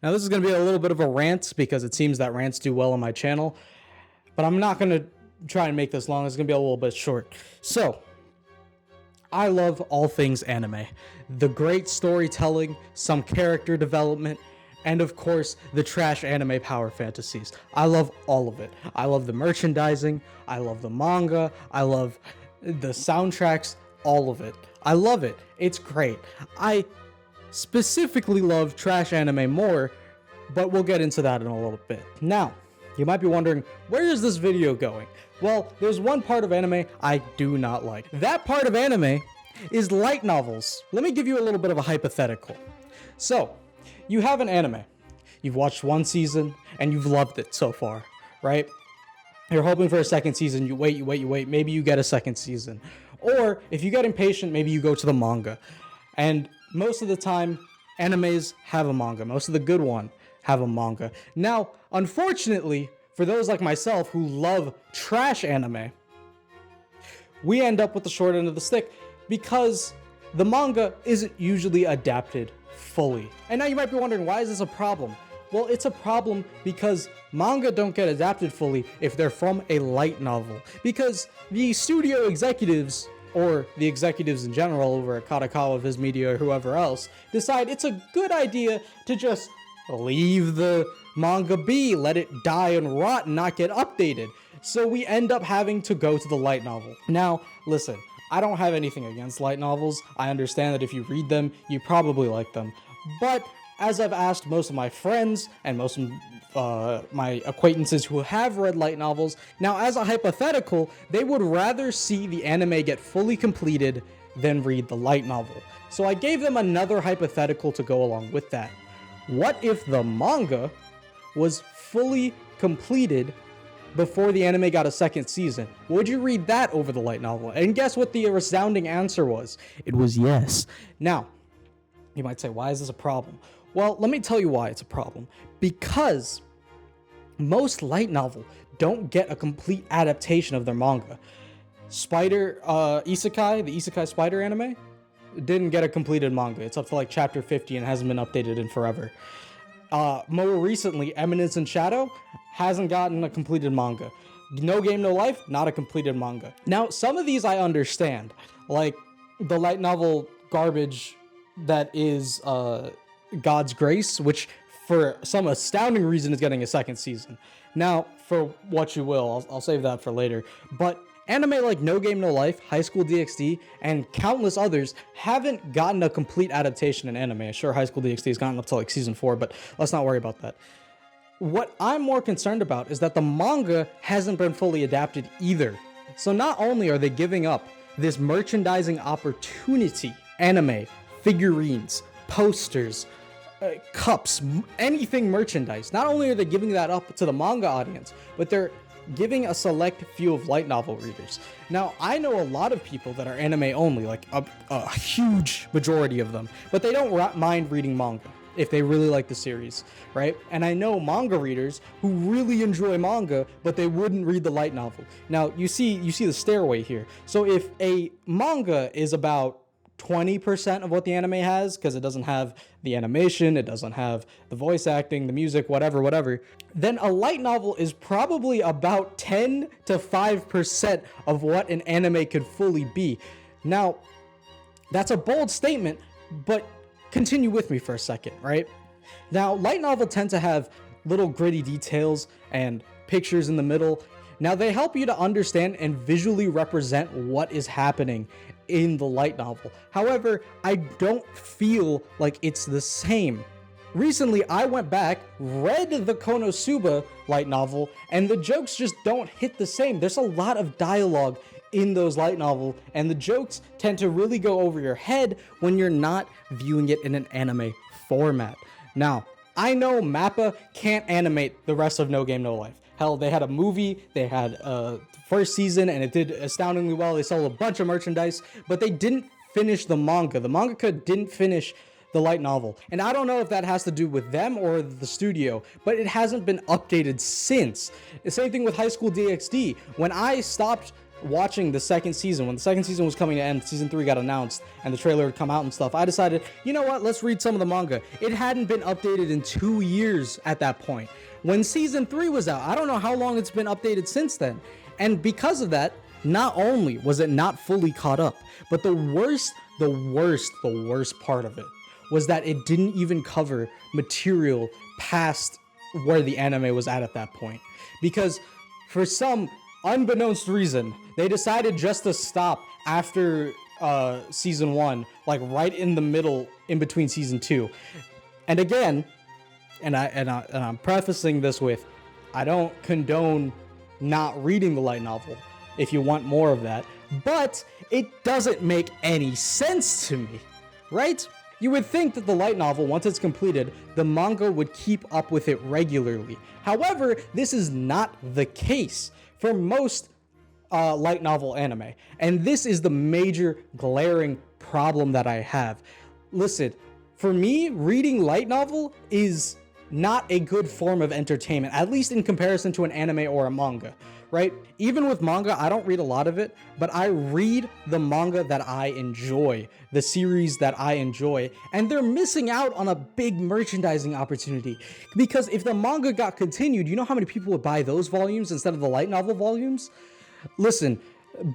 Now, this is going to be a little bit of a rant because it seems that rants do well on my channel, but I'm not going to try and make this long. It's going to be a little bit short. So, I love all things anime. The great storytelling, some character development, and of course, the trash anime power fantasies. I love all of it. I love the merchandising, I love the manga, I love the soundtracks, all of it. I love it. It's great. I specifically love trash anime more, but we'll get into that in a little bit. Now, you might be wondering, where is this video going? Well, there's one part of anime I do not like. That part of anime is light novels. Let me give you a little bit of a hypothetical. So, you have an anime. You've watched one season and you've loved it so far, right? You're hoping for a second season. You wait. Maybe you get a second season. Or if you get impatient, maybe you go to the manga. And most of the time, animes have a manga. Most of the good ones have a manga. Now, unfortunately, for those like myself who love trash anime, we end up with the short end of the stick because the manga isn't usually adapted fully. And now you might be wondering, why is this a problem? Well, it's a problem because manga don't get adapted fully if they're from a light novel. Because the studio executives, or the executives in general over at Kadokawa, Viz Media, or whoever else, decide it's a good idea to just leave the manga be, let it die and rot and not get updated. So we end up having to go to the light novel. Now, listen, I don't have anything against light novels. I understand that if you read them, you probably like them. But as I've asked most of my friends and most of my acquaintances who have read light novels, now as a hypothetical, they would rather see the anime get fully completed than read the light novel. So I gave them another hypothetical to go along with that. What if the manga was fully completed before the anime got a second season? Would you read that over the light novel? And guess what the resounding answer was? It was yes. Now, you might say, why is this a problem? Well, let me tell you why it's a problem. Because most light novel don't get a complete adaptation of their manga. Isekai, the Isekai Spider anime, didn't get a completed manga. It's up to like chapter 50 and hasn't been updated in forever. More recently, Eminence in Shadow hasn't gotten a completed manga. No Game No Life, not a completed manga. Now, some of these I understand, like the light novel garbage that is God's Grace, which for some astounding reason is getting a second season. Now, for what you will, I'll save that for later. But anime like No Game No Life, High School DxD, and countless others haven't gotten a complete adaptation in anime. Sure, High School DxD has gotten up to like season 4, but let's not worry about that. What I'm more concerned about is that the manga hasn't been fully adapted either. So not only are they giving up this merchandising opportunity, anime, figurines, posters, cups, anything merchandise, not only are they giving that up to the manga audience, but they're giving a select few of light novel readers. Now, I know a lot of people that are anime only, like a huge majority of them, but they don't mind reading manga if they really like the series, right? And I know manga readers who really enjoy manga, but they wouldn't read the light novel. Now, you see the stairway here. So if a manga is about 20% of what the anime has, because it doesn't have the animation, it doesn't have the voice acting, the music, whatever, then a light novel is probably about 10 to 5% of what an anime could fully be. Now, that's a bold statement, but continue with me for a second, right? Now, light novel tend to have little gritty details and pictures in the middle. Now, they help you to understand and visually represent what is happening in the light novel. However, I don't feel like it's the same. Recently, I went back, read the Konosuba light novel, and the jokes just don't hit the same. There's a lot of dialogue in those light novel, and the jokes tend to really go over your head when you're not viewing it in an anime format. Now, I know MAPPA can't animate the rest of No Game No Life. Hell, they had a movie, they had a first season, and it did astoundingly well. They sold a bunch of merchandise, but they didn't finish the manga. The mangaka didn't finish the light novel. And I don't know if that has to do with them or the studio, but it hasn't been updated since. The same thing with High School DxD. When I stopped watching the second season, when the second season was coming to end, season 3 got announced and the trailer had come out and stuff, I decided, you know what, let's read some of the manga. It hadn't been updated in 2 years at that point. When season 3 was out, I don't know how long it's been updated since then. And because of that, not only was it not fully caught up, but the worst part of it was that it didn't even cover material past where the anime was at that point. Because for some unbeknownst reason, they decided just to stop after season 1, like right in the middle, in between season 2. And again, and I'm prefacing this with, I don't condone not reading the light novel if you want more of that, but it doesn't make any sense to me, right? You would think that the light novel, once it's completed, the manga would keep up with it regularly. However, this is not the case for most light novel anime. And this is the major glaring problem that I have. Listen, for me, reading light novel is not a good form of entertainment, at least in comparison to an anime or a manga, right? Even with manga, I don't read a lot of it, but I read the manga that I enjoy, the series that I enjoy, and they're missing out on a big merchandising opportunity. Because if the manga got continued, you know how many people would buy those volumes instead of the light novel volumes? Listen,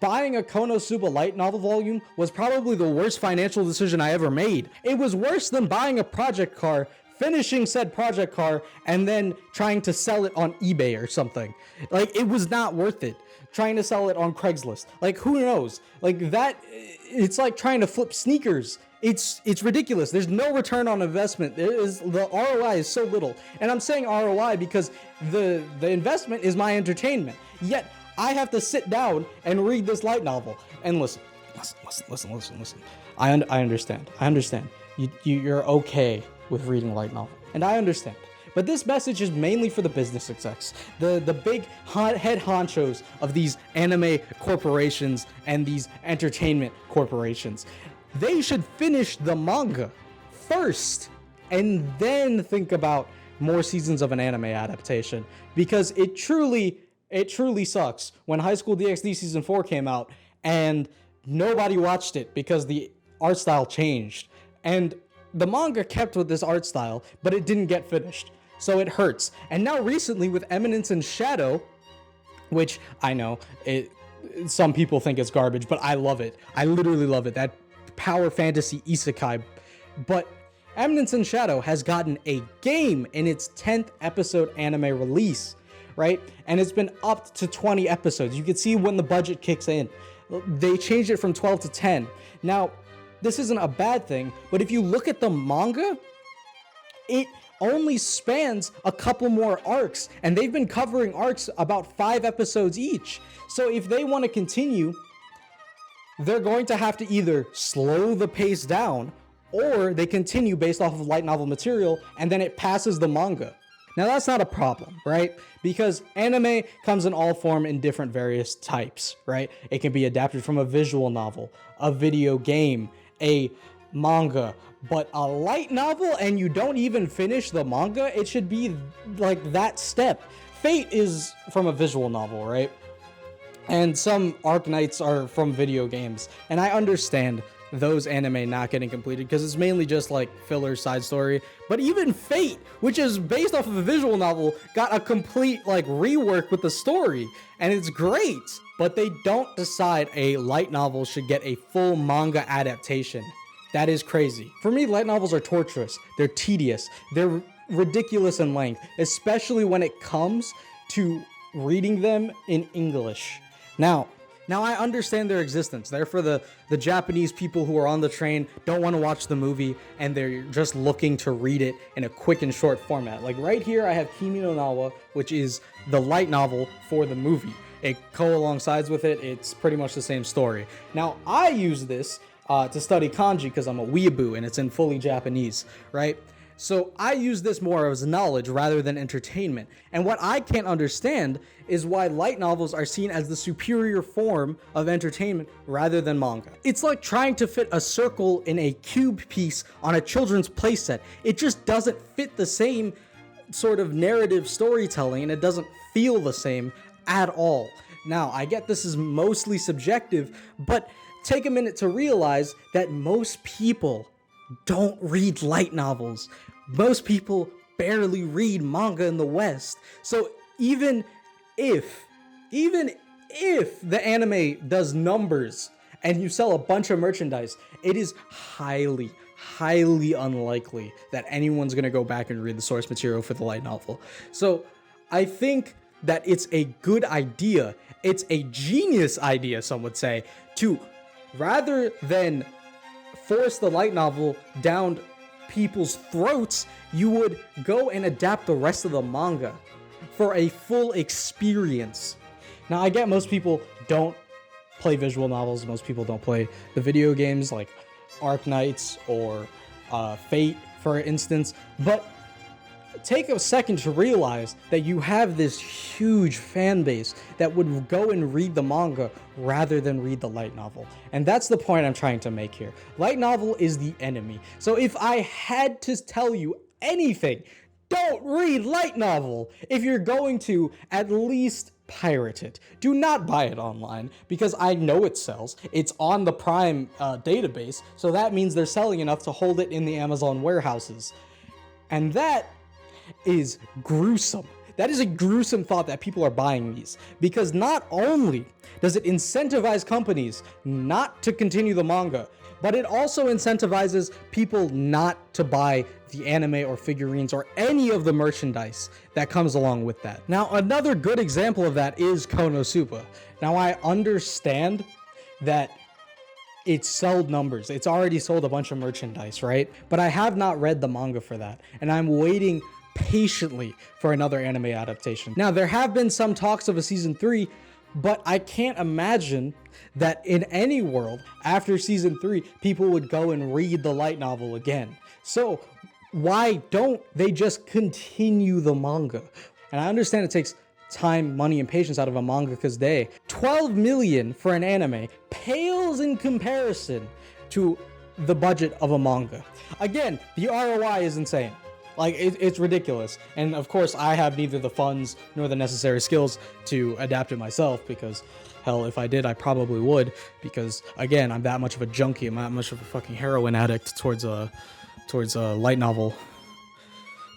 buying a Konosuba light novel volume was probably the worst financial decision I ever made. It was worse than buying a project car, finishing said project car, and then trying to sell it on eBay or something. Like, it was not worth it. Trying to sell it on Craigslist. Like, who knows? Like, that, it's like trying to flip sneakers. It's ridiculous. There's no return on investment. The ROI is so little. And I'm saying ROI because the investment is my entertainment. Yet, I have to sit down and read this light novel. And listen. I understand. You're okay with reading light novel, and I understand. But this message is mainly for the business execs, the big head honchos of these anime corporations and these entertainment corporations. They should finish the manga first, and then think about more seasons of an anime adaptation, because it truly sucks when High School DxD season 4 came out and nobody watched it because the art style changed. And the manga kept with this art style, but it didn't get finished. So it hurts. And now recently with Eminence in Shadow, which I know, some people think it's garbage, but I love it. I literally love it. That power fantasy isekai. But Eminence in Shadow has gotten a game in its 10th episode anime release, right? And it's been up to 20 episodes. You can see when the budget kicks in. They changed it from 12 to 10. Now, this isn't a bad thing, but if you look at the manga, it only spans a couple more arcs, and they've been covering arcs about 5 episodes each. So if they want to continue, they're going to have to either slow the pace down, or they continue based off of light novel material, and then it passes the manga. Now that's not a problem, right? Because anime comes in all form in different various types, right? It can be adapted from a visual novel, a video game, a manga, but a light novel and you don't even finish the manga, it should be like that step. Fate is from a visual novel, right? And some Arknights are from video games, and I understand those anime not getting completed because it's mainly just like filler side story. But even Fate, which is based off of a visual novel, got a complete like rework with the story, and it's great. But they don't decide a light novel should get a full manga adaptation. That is crazy. For me, light novels are torturous. They're tedious. They're ridiculous in length, especially when it comes to reading them in English. Now I understand their existence. They're for the Japanese people who are on the train, don't want to watch the movie, and they're just looking to read it in a quick and short format. Like right here, I have Kimi no Nawa, which is the light novel for the movie. It co-alongside with it. It's pretty much the same story. Now, I use this to study kanji because I'm a weeaboo and it's in fully Japanese, right? So I use this more as knowledge rather than entertainment. And what I can't understand is why light novels are seen as the superior form of entertainment rather than manga. It's like trying to fit a circle in a cube piece on a children's playset. It just doesn't fit the same sort of narrative storytelling, and it doesn't feel the same at all. Now, I get this is mostly subjective, but take a minute to realize that most people don't read light novels. Most people barely read manga in the West. So even if the anime does numbers and you sell a bunch of merchandise, it is highly unlikely that anyone's going to go back and read the source material for the light novel. So I think that it's a good idea, it's a genius idea, some would say, to rather than force the light novel down people's throats, you would go and adapt the rest of the manga for a full experience. Now, I get most people don't play visual novels, most people don't play the video games like Arknights or Fate, for instance, but take a second to realize that you have this huge fan base that would go and read the manga rather than read the light novel. And that's the point I'm trying to make here. Light novel is the enemy. So if I had to tell you anything, don't read light novel. If you're going to, at least pirate it. Do not buy it online, because I know it sells. It's on the Prime database, so that means they're selling enough to hold it in the Amazon warehouses. And that is gruesome. That is a gruesome thought that people are buying these, because not only does it incentivize companies not to continue the manga, but it also incentivizes people not to buy the anime or figurines or any of the merchandise that comes along with that. Now, another good example of that is Konosuba. Now, I understand that it's sold numbers. It's already sold a bunch of merchandise, right? But I have not read the manga for that, and I'm waiting patiently for another anime adaptation. Now, there have been some talks of a season 3, but I can't imagine that in any world after season 3 people would go and read the light novel again. So why don't they just continue the manga? And I understand it takes time, money, and patience out of a mangaka's day. 12 million for an anime pales in comparison to the budget of a manga. Again, the ROI is insane. Like, it's ridiculous. And of course, I have neither the funds nor the necessary skills to adapt it myself, because hell, if I did, I probably would, because again, I'm that much of a junkie. I'm that much of a fucking heroin addict towards a light novel,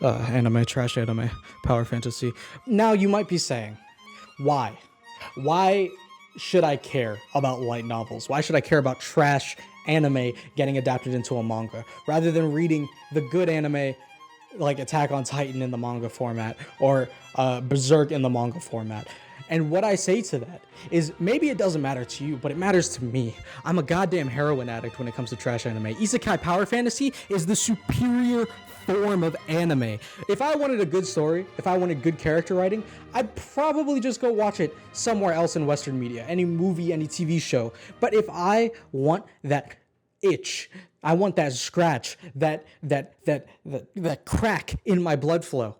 anime, trash anime, power fantasy. Now you might be saying, why? Why should I care about light novels? Why should I care about trash anime getting adapted into a manga rather than reading the good anime like Attack on Titan in the manga format or Berserk in the manga format? And what I say to that is, maybe it doesn't matter to you, but it matters to me. I'm a goddamn heroin addict when it comes to trash anime. Isekai power fantasy is the superior form of anime. If I wanted a good story, if I wanted good character writing, I'd probably just go watch it somewhere else in Western media, any movie, any TV show. But if I want that itch, I want that scratch, that crack in my blood flow,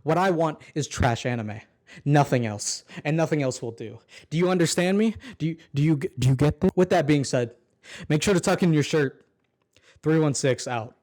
what I want is trash anime. Nothing else. And nothing else will do. Do you understand me? Do you get this? With that being said, make sure to tuck in your shirt. 316 out.